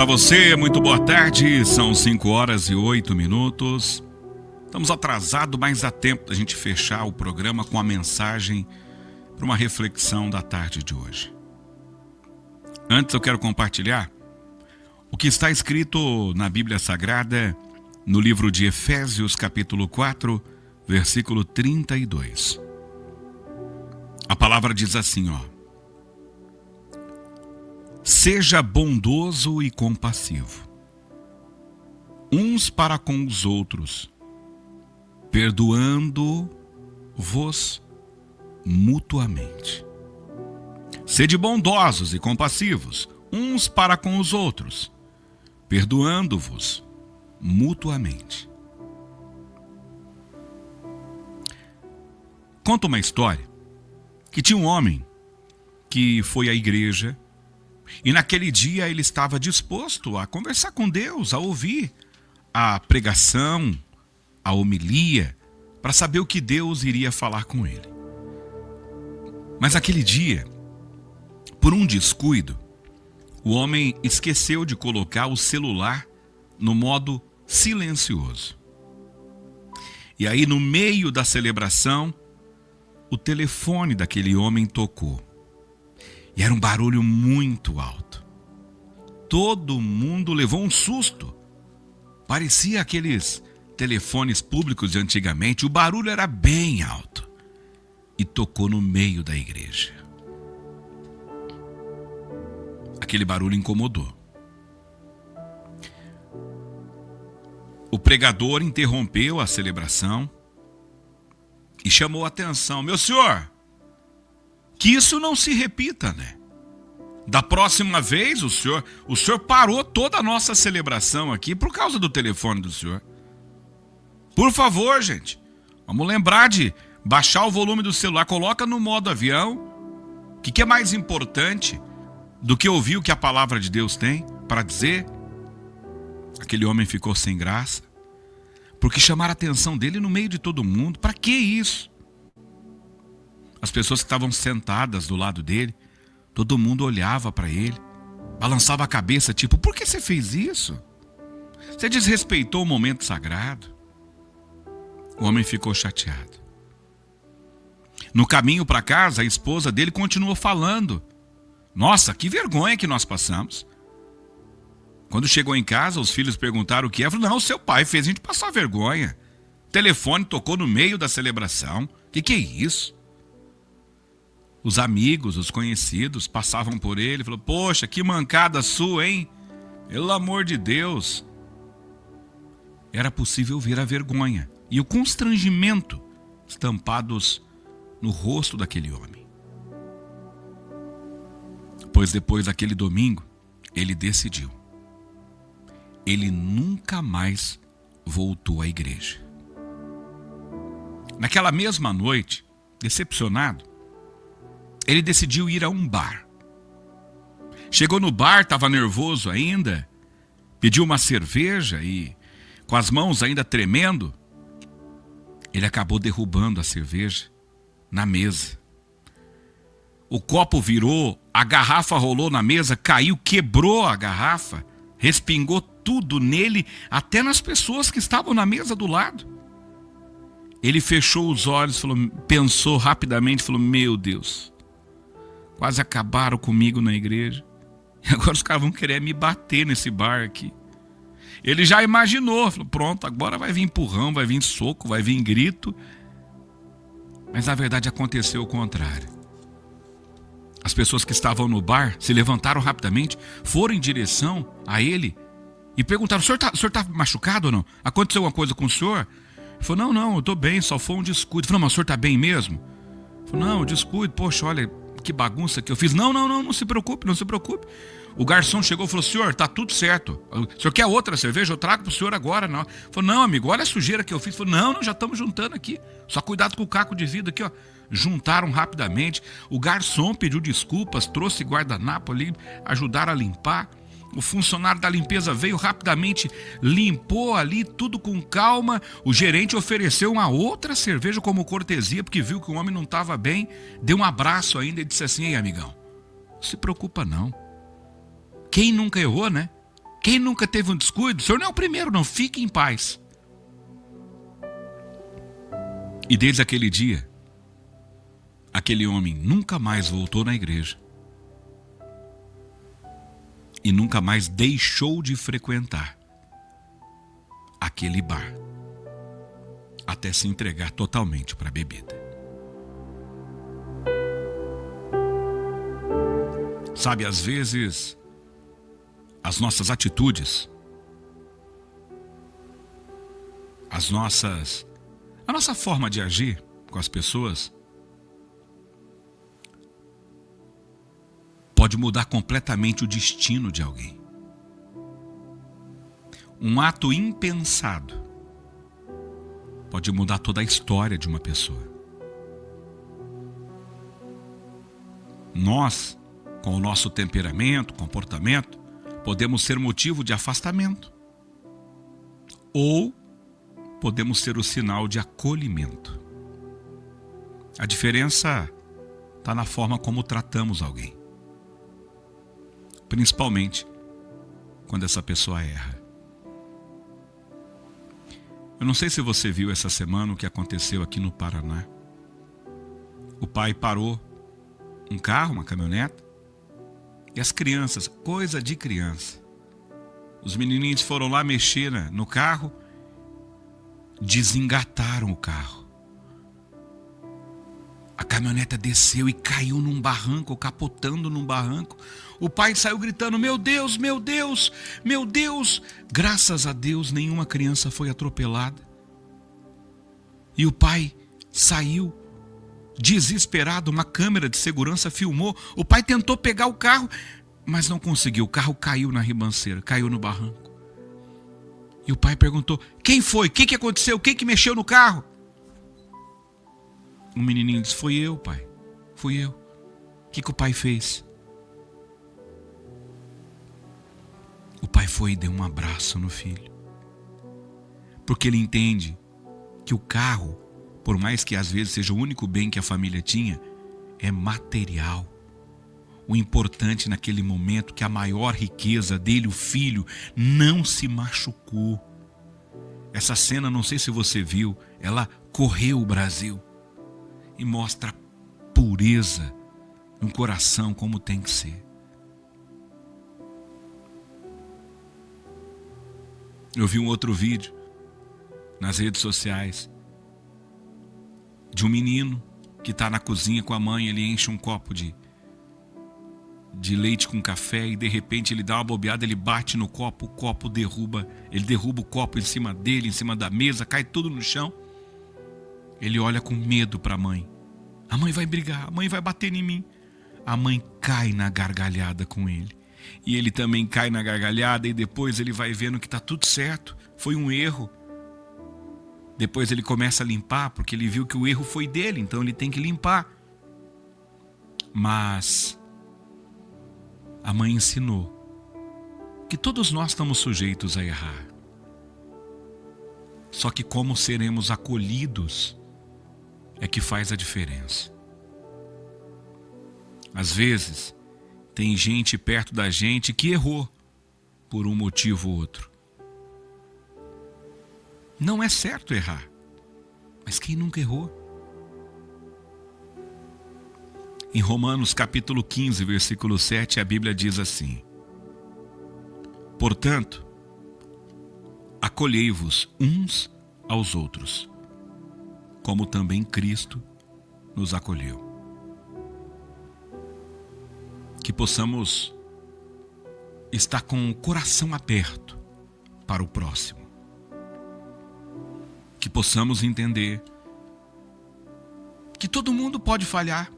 Para você, muito boa tarde, são 5h08. Estamos atrasados, mas dá tempo da gente fechar o programa com a mensagem para uma reflexão da tarde de hoje. Antes eu quero compartilhar o que está escrito na Bíblia Sagrada, no livro de Efésios, capítulo 4, versículo 32. A palavra diz assim, Seja bondoso e compassivo, uns para com os outros, perdoando-vos mutuamente. Sede bondosos e compassivos, uns para com os outros, perdoando-vos mutuamente. Conta uma história que tinha um homem que foi à igreja e naquele dia ele estava disposto a conversar com Deus, a ouvir a pregação, a homilia, para saber o que Deus iria falar com ele. Mas aquele dia, por um descuido, o homem esqueceu de colocar o celular no modo silencioso. E aí, no meio da celebração, o telefone daquele homem tocou. E era um barulho muito alto. Todo mundo levou um susto. Parecia aqueles telefones públicos de antigamente. O barulho era bem alto. E tocou no meio da igreja. Aquele barulho incomodou. O pregador interrompeu a celebração e chamou a atenção. Meu senhor, que isso não se repita, né? Da próxima vez, o senhor parou toda a nossa celebração aqui por causa do telefone do senhor. Por favor, gente, vamos lembrar de baixar o volume do celular, coloca no modo avião. O que é mais importante do que ouvir o que a palavra de Deus tem para dizer? Aquele homem ficou sem graça, porque chamaram a atenção dele no meio de todo mundo. Para que isso? As pessoas que estavam sentadas do lado dele, todo mundo olhava para ele, balançava a cabeça, tipo, por que você fez isso? Você desrespeitou o momento sagrado. O homem ficou chateado. No caminho para casa, a esposa dele continuou falando. Nossa, que vergonha que nós passamos. Quando chegou em casa, os filhos perguntaram o que é. Falou, não, seu pai fez a gente passar vergonha. O telefone tocou no meio da celebração. O que é isso? Os amigos, os conhecidos passavam por ele. Falou, poxa, que mancada sua, hein? Pelo amor de Deus. Era possível ver a vergonha e o constrangimento estampados no rosto daquele homem. Pois depois daquele domingo, ele decidiu. Ele nunca mais voltou à igreja. Naquela mesma noite, decepcionado, ele decidiu ir a um bar. Chegou no bar, estava nervoso ainda, pediu uma cerveja e, com as mãos ainda tremendo, ele acabou derrubando a cerveja na mesa. O copo virou, a garrafa rolou na mesa, caiu, quebrou a garrafa, respingou tudo nele, até nas pessoas que estavam na mesa do lado. Ele fechou os olhos, pensou rapidamente, falou, meu Deus, quase acabaram comigo na igreja. E agora os caras vão querer me bater nesse bar aqui. Ele já imaginou, falou, pronto, agora vai vir empurrão, vai vir soco, vai vir grito. Mas na verdade aconteceu o contrário. As pessoas que estavam no bar se levantaram rapidamente, foram em direção a ele e perguntaram, o senhor tá machucado ou não? Aconteceu alguma coisa com o senhor? Ele falou, não, eu tô bem, só foi um descuido. Ele falou, mas o senhor tá bem mesmo? Ele falou, não, descuido, poxa, olha, que bagunça que eu fiz. Não se preocupe, não se preocupe. O garçom chegou e falou, senhor, tá tudo certo. O senhor quer outra cerveja? Eu trago pro senhor agora. Não. Ele falou, não, amigo, olha a sujeira que eu fiz. Ele falou, não, já estamos juntando aqui. Só cuidado com o caco de vidro aqui, ó. Juntaram rapidamente. O garçom pediu desculpas, trouxe guardanapo ali, ajudaram a limpar. O funcionário da limpeza veio rapidamente, limpou ali tudo com calma. O gerente ofereceu uma outra cerveja como cortesia, porque viu que o homem não estava bem. Deu um abraço ainda e disse assim, ei, amigão, não se preocupa não. Quem nunca errou, né? Quem nunca teve um descuido? O senhor não é o primeiro, não. Fique em paz. E desde aquele dia, aquele homem nunca mais voltou na igreja. E nunca mais deixou de frequentar aquele bar. Até se entregar totalmente para a bebida. Sabe, às vezes, as nossas atitudes, a nossa forma de agir com as pessoas pode mudar completamente o destino de alguém. Um ato impensado pode mudar toda a história de uma pessoa. Nós, com o nosso temperamento, comportamento, podemos ser motivo de afastamento. Ou podemos ser o sinal de acolhimento. A diferença está na forma como tratamos alguém. Principalmente quando essa pessoa erra. Eu não sei se você viu essa semana o que aconteceu aqui no Paraná. O pai parou um carro, uma caminhonete, e as crianças, coisa de criança. Os menininhos foram lá mexer no carro, desengataram o carro. A caminhoneta desceu e caiu num barranco, capotando num barranco. O pai saiu gritando: meu Deus, meu Deus, meu Deus. Graças a Deus, nenhuma criança foi atropelada. E o pai saiu desesperado, uma câmera de segurança filmou. O pai tentou pegar o carro, mas não conseguiu. O carro caiu na ribanceira, caiu no barranco. E o pai perguntou: quem foi? O que aconteceu? Quem que mexeu no carro? O menininho disse: foi eu, pai. Fui eu. O que o pai fez? O pai foi e deu um abraço no filho. Porque ele entende que o carro, por mais que às vezes seja o único bem que a família tinha, é material. O importante naquele momento, que a maior riqueza dele, o filho, não se machucou. Essa cena, não sei se você viu, ela correu o Brasil e mostra a pureza de um coração como tem que ser. Eu vi um outro vídeo nas redes sociais de um menino que está na cozinha com a mãe. Ele enche um copo de leite com café e de repente ele dá uma bobeada, ele bate no copo, o copo derruba, ele derruba o copo em cima dele, em cima da mesa, cai tudo no chão. Ele olha com medo para a mãe vai brigar, a mãe vai bater em mim. A mãe cai na gargalhada com ele, e ele também cai na gargalhada, e depois ele vai vendo que está tudo certo, foi um erro. Depois ele começa a limpar, porque ele viu que o erro foi dele, então ele tem que limpar. Mas a mãe ensinou que todos nós estamos sujeitos a errar. Só que como seremos acolhidos é que faz a diferença. Às vezes, tem gente perto da gente que errou por um motivo ou outro. Não é certo errar, mas quem nunca errou? Em Romanos capítulo 15, versículo 7, a Bíblia diz assim: portanto, acolhei-vos uns aos outros, como também Cristo nos acolheu. Que possamos estar com o coração aberto para o próximo. Que possamos entender que todo mundo pode falhar.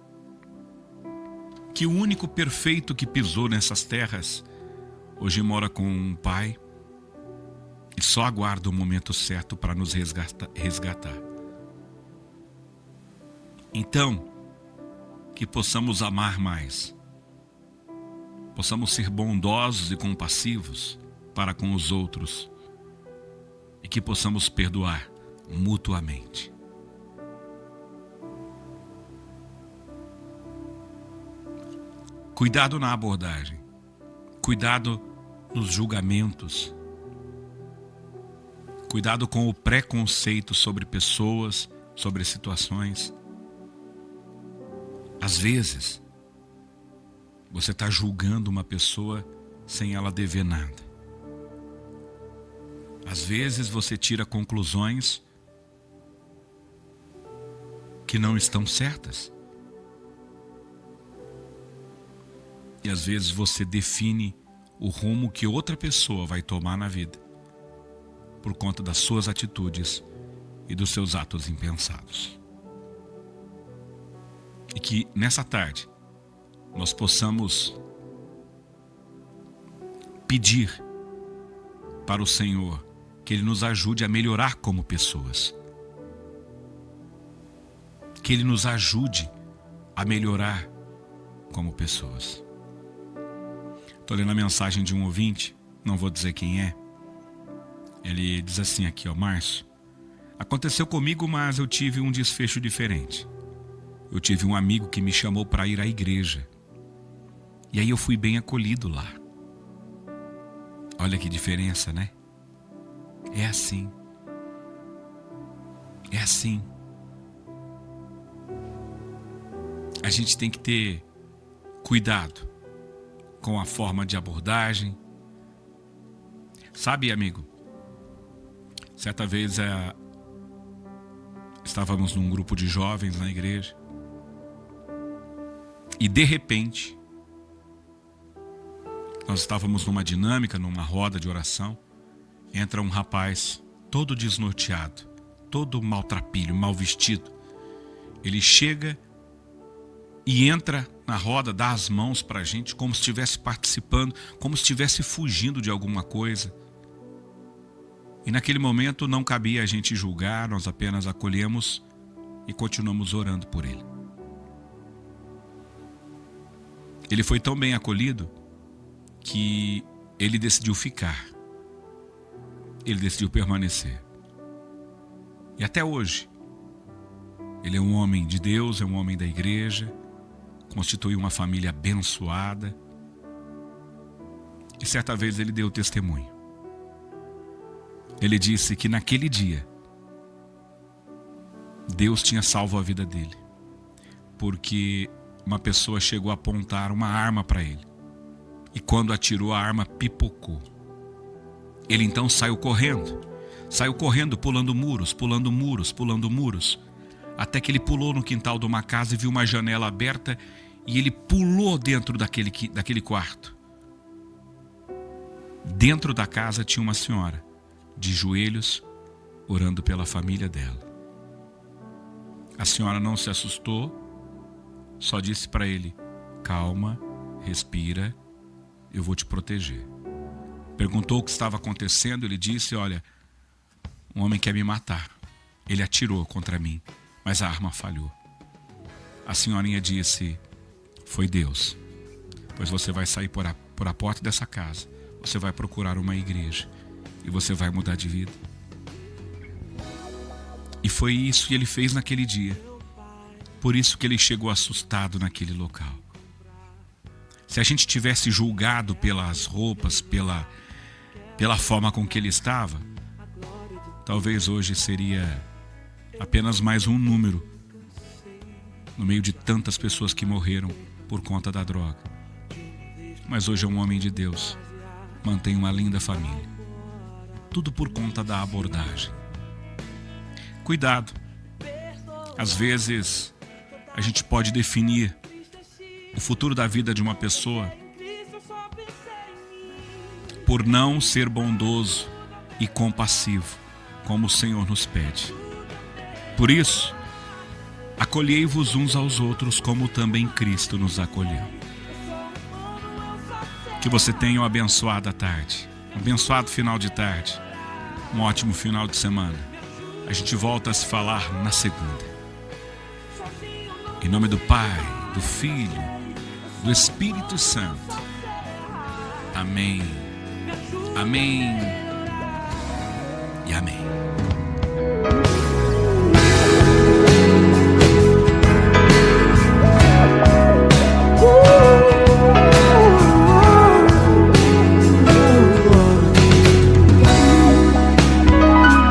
Que o único perfeito que pisou nessas terras hoje mora com um Pai e só aguarda o momento certo para nos resgatar. Então, que possamos amar mais. Possamos ser bondosos e compassivos para com os outros. E que possamos perdoar mutuamente. Cuidado na abordagem. Cuidado nos julgamentos. Cuidado com o preconceito sobre pessoas, sobre situações. Às vezes, você está julgando uma pessoa sem ela dever nada. Às vezes você tira conclusões que não estão certas. E às vezes você define o rumo que outra pessoa vai tomar na vida por conta das suas atitudes e dos seus atos impensados. E que nessa tarde nós possamos pedir para o Senhor que Ele nos ajude a melhorar como pessoas. Que Ele nos ajude a melhorar como pessoas. Estou lendo a mensagem de um ouvinte, não vou dizer quem é. Ele diz assim aqui, Márcio: aconteceu comigo, mas eu tive um desfecho diferente. Eu tive um amigo que me chamou para ir à igreja. E aí eu fui bem acolhido lá. Olha que diferença, né? É assim. É assim. A gente tem que ter cuidado com a forma de abordagem. Sabe, amigo? Certa vez estávamos num grupo de jovens na igreja. E de repente, nós estávamos numa dinâmica, numa roda de oração. Entra um rapaz todo desnorteado, todo maltrapilho, mal vestido. Ele chega e entra na roda, dá as mãos para a gente, como se estivesse participando, como se estivesse fugindo de alguma coisa. E naquele momento não cabia a gente julgar, nós apenas acolhemos e continuamos orando por ele. Ele foi tão bem acolhido que ele decidiu ficar. Ele decidiu permanecer. E até hoje, ele é um homem de Deus, é um homem da igreja, constitui uma família abençoada. E certa vez ele deu testemunho. Ele disse que naquele dia, Deus tinha salvo a vida dele, porque uma pessoa chegou a apontar uma arma para ele. E quando atirou, a arma pipocou. Ele então saiu correndo, pulando muros, até que ele pulou no quintal de uma casa e viu uma janela aberta e ele pulou dentro daquele quarto. Dentro da casa tinha uma senhora, de joelhos, orando pela família dela. A senhora não se assustou, só disse para ele: calma, respira, eu vou te proteger. Perguntou o que estava acontecendo, ele disse: olha, um homem quer me matar. Ele atirou contra mim, mas a arma falhou. A senhorinha disse: foi Deus, pois você vai sair por a porta dessa casa, você vai procurar uma igreja e você vai mudar de vida. E foi isso que ele fez naquele dia. Por isso que ele chegou assustado naquele local. Se a gente tivesse julgado pelas roupas, pela forma com que ele estava, talvez hoje seria apenas mais um número no meio de tantas pessoas que morreram por conta da droga. Mas hoje é um homem de Deus, mantém uma linda família. Tudo por conta da abordagem. Cuidado. Às vezes a gente pode definir o futuro da vida de uma pessoa por não ser bondoso e compassivo, como o Senhor nos pede. Por isso, acolhei-vos uns aos outros, como também Cristo nos acolheu. Que você tenha uma abençoada tarde, um abençoado final de tarde, um ótimo final de semana. A gente volta a se falar na segunda. Em nome do Pai, do Filho, do Espírito Santo. Amém. Amém. E amém.